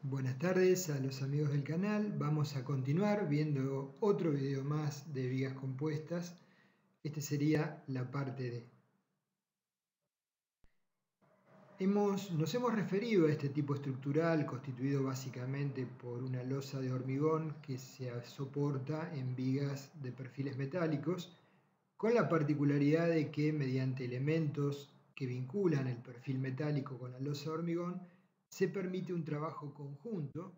Buenas tardes a los amigos del canal. Vamos a continuar viendo otro video más de vigas compuestas. Este sería la parte D. Nos hemos referido a este tipo estructural constituido básicamente por una losa de hormigón que se soporta en vigas de perfiles metálicos, con la particularidad de que mediante elementos que vinculan el perfil metálico con la losa de hormigón se permite un trabajo conjunto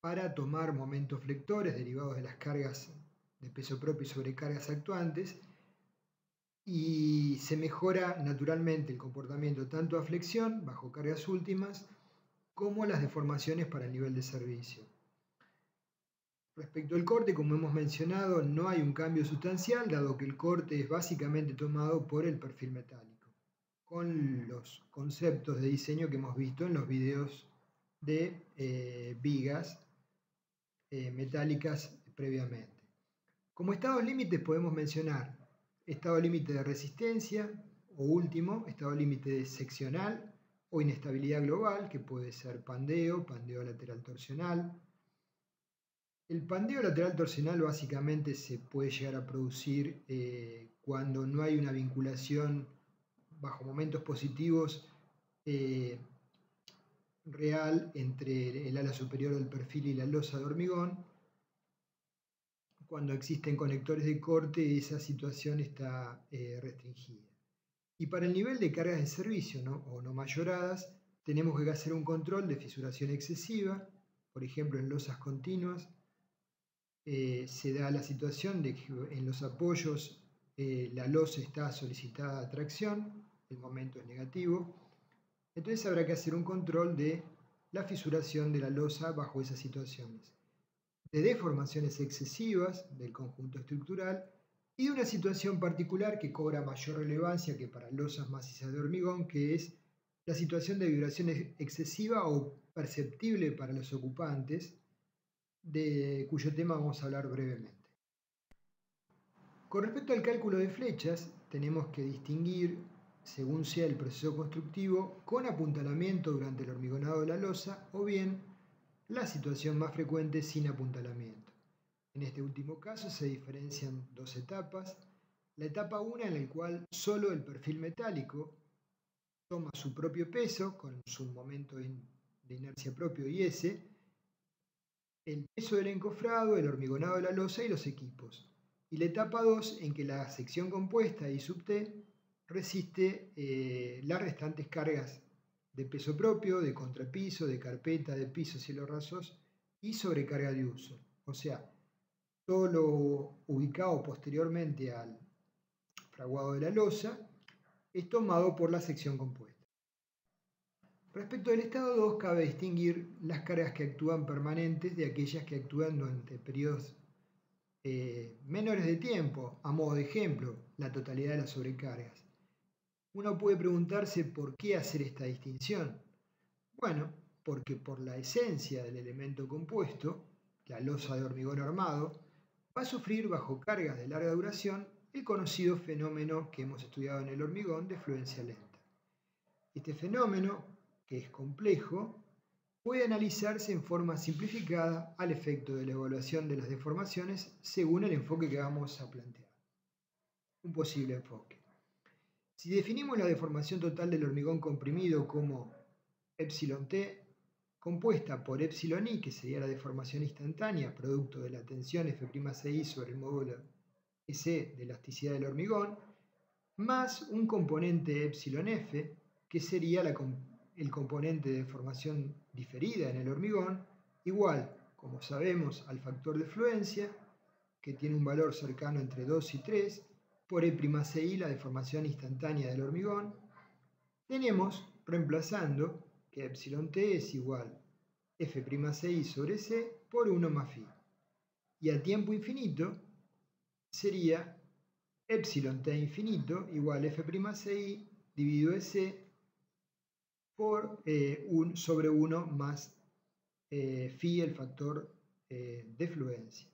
para tomar momentos flectores derivados de las cargas de peso propio y sobrecargas actuantes, y se mejora naturalmente el comportamiento tanto a flexión bajo cargas últimas como las deformaciones para el nivel de servicio. Respecto al corte, como hemos mencionado, no hay un cambio sustancial, dado que el corte es básicamente tomado por el perfil metálico, con los conceptos de diseño que hemos visto en los videos de vigas metálicas previamente. Como estados límites podemos mencionar estado límite de resistencia o último, estado límite seccional o inestabilidad global, que puede ser pandeo lateral torsional. El pandeo lateral torsional básicamente se puede llegar a producir cuando no hay una vinculación bajo momentos positivos real entre el ala superior del perfil y la losa de hormigón. Cuando existen conectores de corte, esa situación está restringida. Y para el nivel de cargas de servicio o no mayoradas, tenemos que hacer un control de fisuración excesiva. Por ejemplo, en losas continuas se da la situación de que en los apoyos la losa está solicitada a tracción, el momento es negativo. Entonces habrá que hacer un control de la fisuración de la losa bajo esas situaciones, de deformaciones excesivas del conjunto estructural y de una situación particular que cobra mayor relevancia que para losas macizas de hormigón, que es la situación de vibración excesiva o perceptible para los ocupantes, de cuyo tema vamos a hablar brevemente. Con respecto al cálculo de flechas, tenemos que distinguir, según sea el proceso constructivo, con apuntalamiento durante el hormigonado de la losa o bien la situación más frecuente sin apuntalamiento. En este último caso se diferencian dos etapas. La etapa 1, en la cual solo el perfil metálico toma su propio peso con su momento de inercia propio y S, el peso del encofrado, el hormigonado de la losa y los equipos. Y la etapa 2, en que la sección compuesta I sub T resiste las restantes cargas de peso propio, de contrapiso, de carpeta, de piso, cielos rasos y sobrecarga de uso. O sea, todo lo ubicado posteriormente al fraguado de la losa es tomado por la sección compuesta. Respecto del estado 2, cabe distinguir las cargas que actúan permanentes de aquellas que actúan durante periodos menores de tiempo. A modo de ejemplo, la totalidad de las sobrecargas. Uno puede preguntarse por qué hacer esta distinción. Bueno, porque por la esencia del elemento compuesto, la losa de hormigón armado, va a sufrir bajo cargas de larga duración el conocido fenómeno que hemos estudiado en el hormigón de fluencia lenta. Este fenómeno, que es complejo, puede analizarse en forma simplificada al efecto de la evaluación de las deformaciones según el enfoque que vamos a plantear. Un posible enfoque. Si definimos la deformación total del hormigón comprimido como εt compuesta por εi, que sería la deformación instantánea producto de la tensión F'Ci sobre el módulo S de elasticidad del hormigón, más un componente εf, que sería el componente de deformación diferida en el hormigón, igual, como sabemos, al factor de fluencia, que tiene un valor cercano entre 2 y 3, por E'Ci, la deformación instantánea del hormigón. Tenemos, reemplazando, que εt es igual F'Ci sobre C por 1 más φ. Y a tiempo infinito sería εt infinito igual F'Ci dividido C por sobre 1 más φ, el factor de fluencia.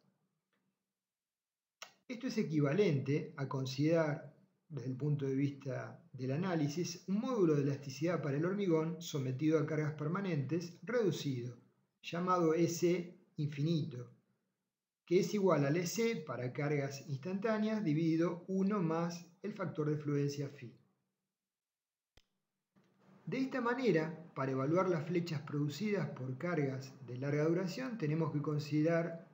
Esto es equivalente a considerar desde el punto de vista del análisis, un módulo de elasticidad para el hormigón sometido a cargas permanentes reducido, llamado S infinito, que es igual al S para cargas instantáneas dividido 1 más el factor de fluencia φ. De esta manera, para evaluar las flechas producidas por cargas de larga duración, tenemos que considerar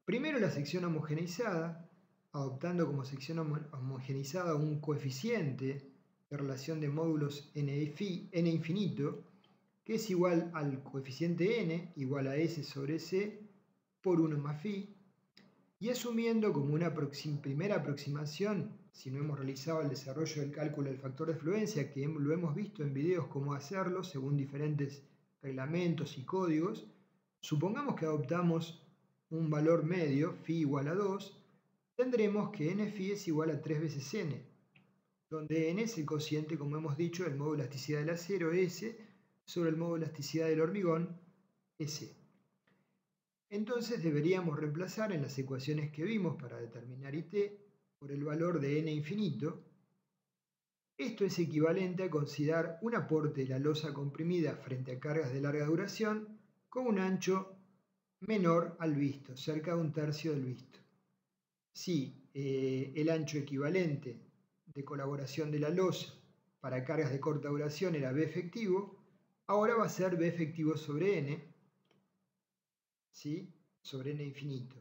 primero la sección homogeneizada, adoptando como sección homogeneizada un coeficiente de relación de módulos n infinito, que es igual al coeficiente n, igual a S sobre C, por 1 más φ, y asumiendo como una primera aproximación, si no hemos realizado el desarrollo del cálculo del factor de fluencia, que lo hemos visto en videos cómo hacerlo según diferentes reglamentos y códigos, supongamos que adoptamos un valor medio, φ igual a 2, tendremos que n-φ es igual a 3 veces n, donde n es el cociente, como hemos dicho, del módulo de elasticidad del acero, S, sobre el módulo de elasticidad del hormigón, S. Entonces deberíamos reemplazar en las ecuaciones que vimos para determinar IT por el valor de n infinito. Esto es equivalente a considerar un aporte de la losa comprimida frente a cargas de larga duración con un ancho menor al visto, cerca de 1/3 del visto. Si el ancho equivalente de colaboración de la losa para cargas de corta duración era B efectivo, ahora va a ser B efectivo sobre N, ¿sí? Sobre N infinito,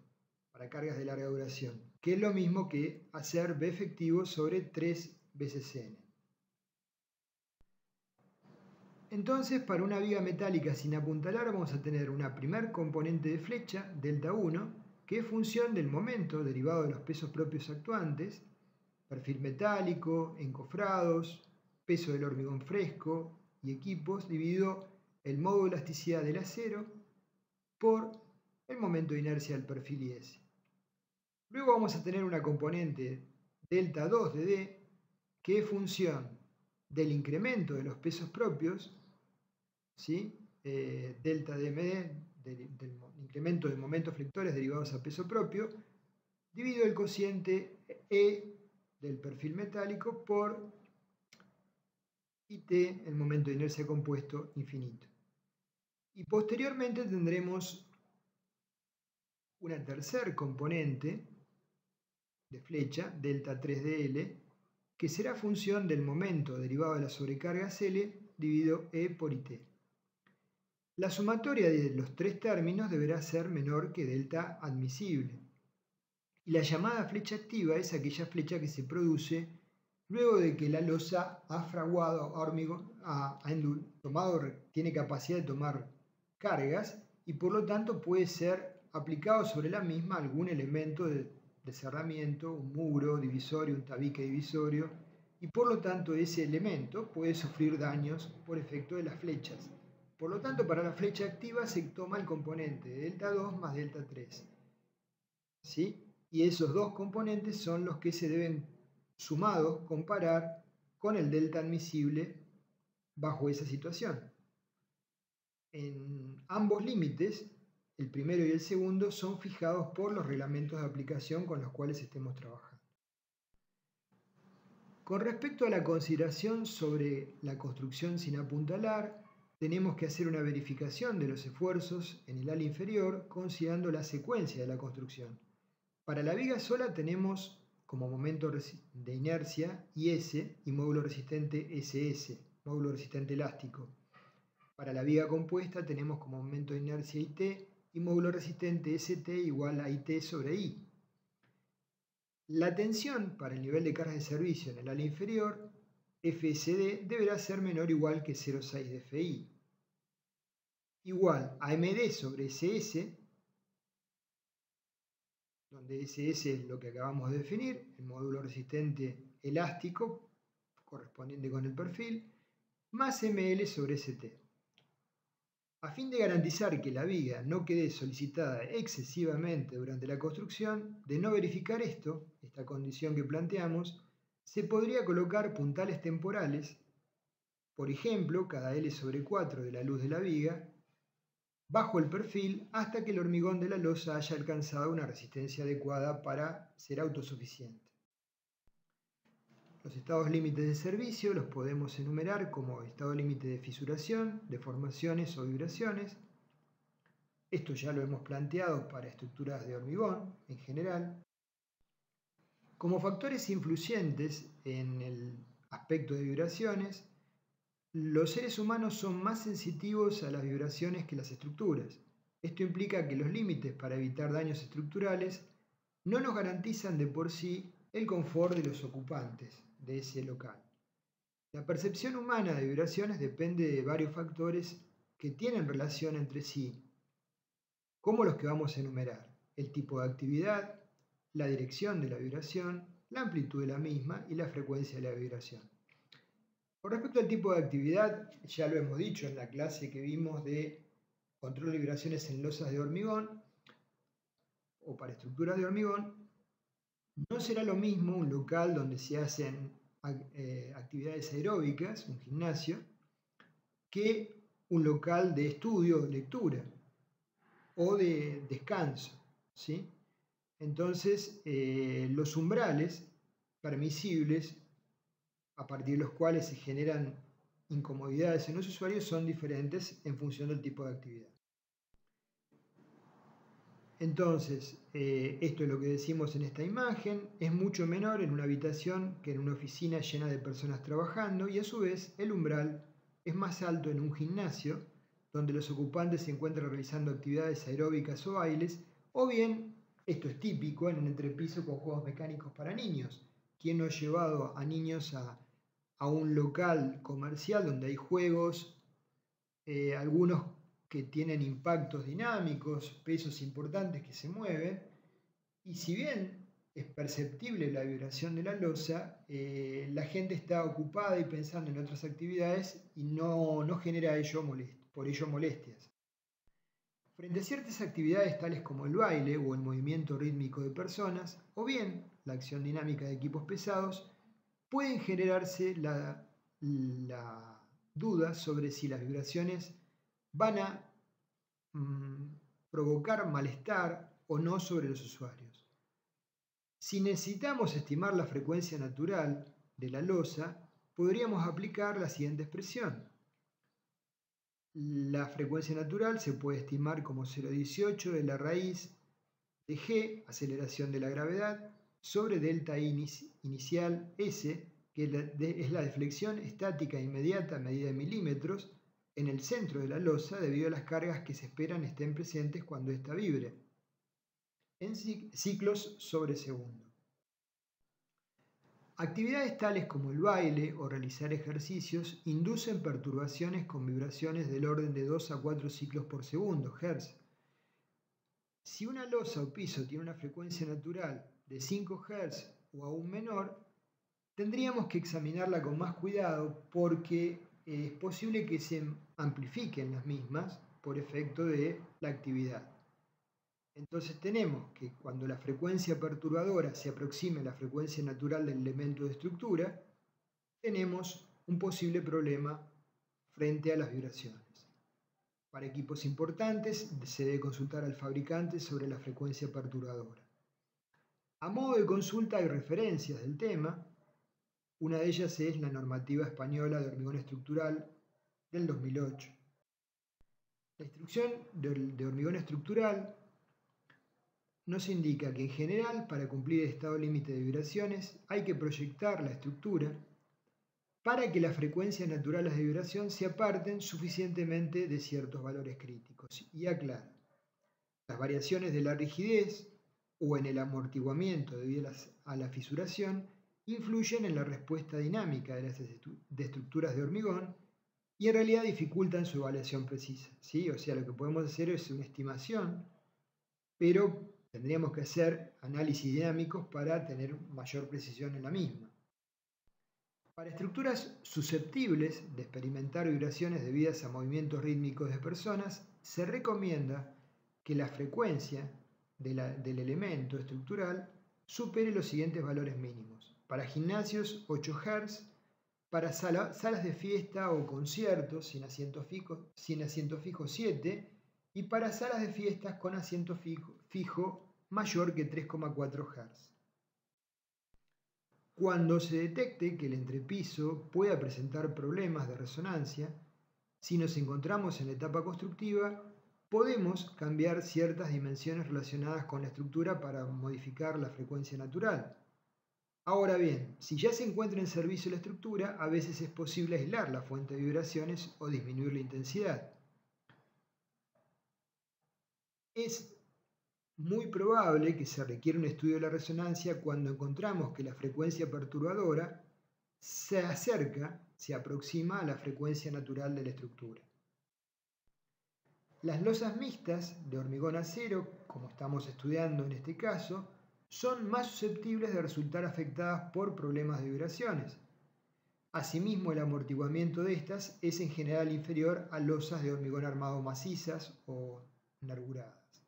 para cargas de larga duración, que es lo mismo que hacer B efectivo sobre 3 veces N. Entonces, para una viga metálica sin apuntalar vamos a tener una primer componente de flecha, delta 1, que es función del momento derivado de los pesos propios actuantes, perfil metálico, encofrados, peso del hormigón fresco y equipos, dividido el módulo de elasticidad del acero por el momento de inercia del perfil IS. Luego vamos a tener una componente delta 2 de D, que es función del incremento de los pesos propios, ¿sí? Delta DMD, del incremento de momentos flectores derivados a peso propio, dividido el cociente E del perfil metálico por IT, el momento de inercia compuesto infinito. Y posteriormente tendremos una tercer componente de flecha, delta 3dL, que será función del momento derivado de la sobrecarga L dividido E por IT. La sumatoria de los tres términos deberá ser menor que delta admisible. Y la llamada flecha activa es aquella flecha que se produce luego de que la losa ha fraguado hormigón, tiene capacidad de tomar cargas y por lo tanto puede ser aplicado sobre la misma algún elemento de cerramiento, un muro divisorio, un tabique divisorio, y por lo tanto ese elemento puede sufrir daños por efecto de las flechas. Por lo tanto, para la flecha activa se toma el componente de delta 2 más delta 3. ¿Sí? Y esos dos componentes son los que se deben sumados comparar con el delta admisible bajo esa situación. En ambos límites, el primero y el segundo, son fijados por los reglamentos de aplicación con los cuales estemos trabajando. Con respecto a la consideración sobre la construcción sin apuntalar, tenemos que hacer una verificación de los esfuerzos en el ala inferior considerando la secuencia de la construcción. Para la viga sola tenemos como momento de inercia IS y módulo resistente SS, módulo resistente elástico. Para la viga compuesta tenemos como momento de inercia IT y módulo resistente ST igual a IT sobre I. La tensión para el nivel de cargas de servicio en el ala inferior, FSD, deberá ser menor o igual que 0,6 de FI, igual a MD sobre SS, donde SS es lo que acabamos de definir, el módulo resistente elástico correspondiente con el perfil, más ML sobre ST. A fin de garantizar que la viga no quede solicitada excesivamente durante la construcción, de no verificar esta condición que planteamos, se podría colocar puntales temporales, por ejemplo, cada L sobre 4 de la luz de la viga, bajo el perfil hasta que el hormigón de la losa haya alcanzado una resistencia adecuada para ser autosuficiente. Los estados límites de servicio los podemos enumerar como estado límite de fisuración, deformaciones o vibraciones. Esto ya lo hemos planteado para estructuras de hormigón en general. Como factores influyentes en el aspecto de vibraciones, los seres humanos son más sensitivos a las vibraciones que las estructuras. Esto implica que los límites para evitar daños estructurales no nos garantizan de por sí el confort de los ocupantes de ese local. La percepción humana de vibraciones depende de varios factores que tienen relación entre sí, como los que vamos a enumerar: el tipo de actividad, la dirección de la vibración, la amplitud de la misma y la frecuencia de la vibración. Con respecto al tipo de actividad, ya lo hemos dicho en la clase que vimos de control de vibraciones en losas de hormigón o para estructuras de hormigón. No será lo mismo un local donde se hacen actividades aeróbicas, un gimnasio, que un local de estudio, de lectura o de descanso, ¿sí? Entonces, los umbrales permisibles a partir de los cuales se generan incomodidades en los usuarios son diferentes en función del tipo de actividad. Entonces, esto es lo que decimos en esta imagen: es mucho menor en una habitación que en una oficina llena de personas trabajando, y a su vez el umbral es más alto en un gimnasio donde los ocupantes se encuentran realizando actividades aeróbicas o bailes, o bien, esto es típico, en un entrepiso con juegos mecánicos para niños. ¿Quién no ha llevado a niños a un local comercial donde hay juegos, algunos que tienen impactos dinámicos, pesos importantes que se mueven, y si bien es perceptible la vibración de la losa, la gente está ocupada y pensando en otras actividades y no genera por ello molestias? Frente a ciertas actividades tales como el baile o el movimiento rítmico de personas, o bien la acción dinámica de equipos pesados, pueden generarse la duda sobre si las vibraciones van a provocar malestar o no sobre los usuarios. Si necesitamos estimar la frecuencia natural de la losa, podríamos aplicar la siguiente expresión. La frecuencia natural se puede estimar como 0,18 de la raíz de g, aceleración de la gravedad, sobre delta inicial S, que es la deflexión estática inmediata medida en milímetros en el centro de la losa debido a las cargas que se esperan estén presentes cuando ésta vibre, en ciclos sobre segundo. Actividades tales como el baile o realizar ejercicios inducen perturbaciones con vibraciones del orden de 2 a 4 ciclos por segundo, Hz. Si una losa o piso tiene una frecuencia natural de 5 Hz o aún menor, tendríamos que examinarla con más cuidado porque es posible que se amplifiquen las mismas por efecto de la actividad. Entonces tenemos que cuando la frecuencia perturbadora se aproxime a la frecuencia natural del elemento de estructura, tenemos un posible problema frente a las vibraciones. Para equipos importantes se debe consultar al fabricante sobre la frecuencia perturbadora. A modo de consulta hay referencias del tema. Una de ellas es la normativa española de hormigón estructural del 2008. La instrucción de hormigón estructural nos indica que en general, para cumplir el estado límite de vibraciones, hay que proyectar la estructura para que las frecuencias naturales de vibración se aparten suficientemente de ciertos valores críticos. Y aclara, las variaciones de la rigidez o en el amortiguamiento debido a la fisuración influyen en la respuesta dinámica de las estructuras de hormigón y en realidad dificultan su evaluación precisa, ¿sí? O sea, lo que podemos hacer es una estimación, pero tendríamos que hacer análisis dinámicos para tener mayor precisión en la misma. Para estructuras susceptibles de experimentar vibraciones debidas a movimientos rítmicos de personas, se recomienda que la frecuencia del elemento estructural supere los siguientes valores mínimos. Para gimnasios, 8 Hz, para salas de fiesta o conciertos sin asiento fijo 7, y para salas de fiestas con asiento fijo mayor que 3,4 Hz. Cuando se detecte que el entrepiso pueda presentar problemas de resonancia, si nos encontramos en la etapa constructiva, podemos cambiar ciertas dimensiones relacionadas con la estructura para modificar la frecuencia natural. Ahora bien, si ya se encuentra en servicio la estructura, a veces es posible aislar la fuente de vibraciones o disminuir la intensidad. Es muy probable que se requiera un estudio de la resonancia cuando encontramos que la frecuencia perturbadora se aproxima a la frecuencia natural de la estructura. Las losas mixtas de hormigón acero, como estamos estudiando en este caso, son más susceptibles de resultar afectadas por problemas de vibraciones. Asimismo, el amortiguamiento de estas es en general inferior a losas de hormigón armado macizas o nervuradas.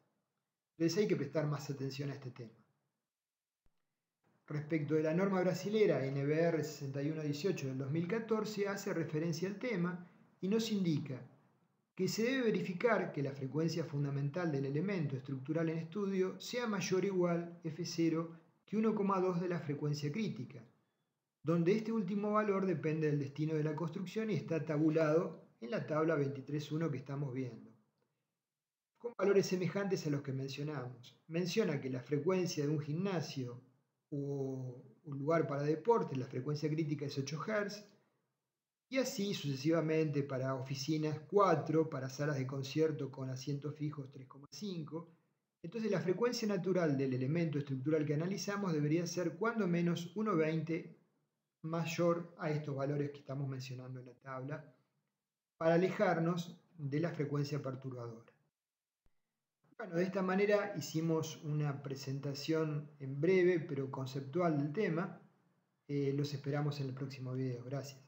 Entonces hay que prestar más atención a este tema. Respecto de la norma brasilera NBR 6118 del 2014, hace referencia al tema y nos indica que se debe verificar que la frecuencia fundamental del elemento estructural en estudio sea mayor o igual F0 que 1,2 de la frecuencia crítica, donde este último valor depende del destino de la construcción y está tabulado en la tabla 23.1 que estamos viendo, con valores semejantes a los que mencionamos. Menciona que la frecuencia de un gimnasio o un lugar para deporte, la frecuencia crítica es 8 Hz, y así sucesivamente para oficinas 4, para salas de concierto con asientos fijos 3,5. Entonces la frecuencia natural del elemento estructural que analizamos debería ser cuando menos 1,20 mayor a estos valores que estamos mencionando en la tabla, para alejarnos de la frecuencia perturbadora. Bueno, de esta manera hicimos una presentación en breve pero conceptual del tema. Los esperamos en el próximo video. Gracias.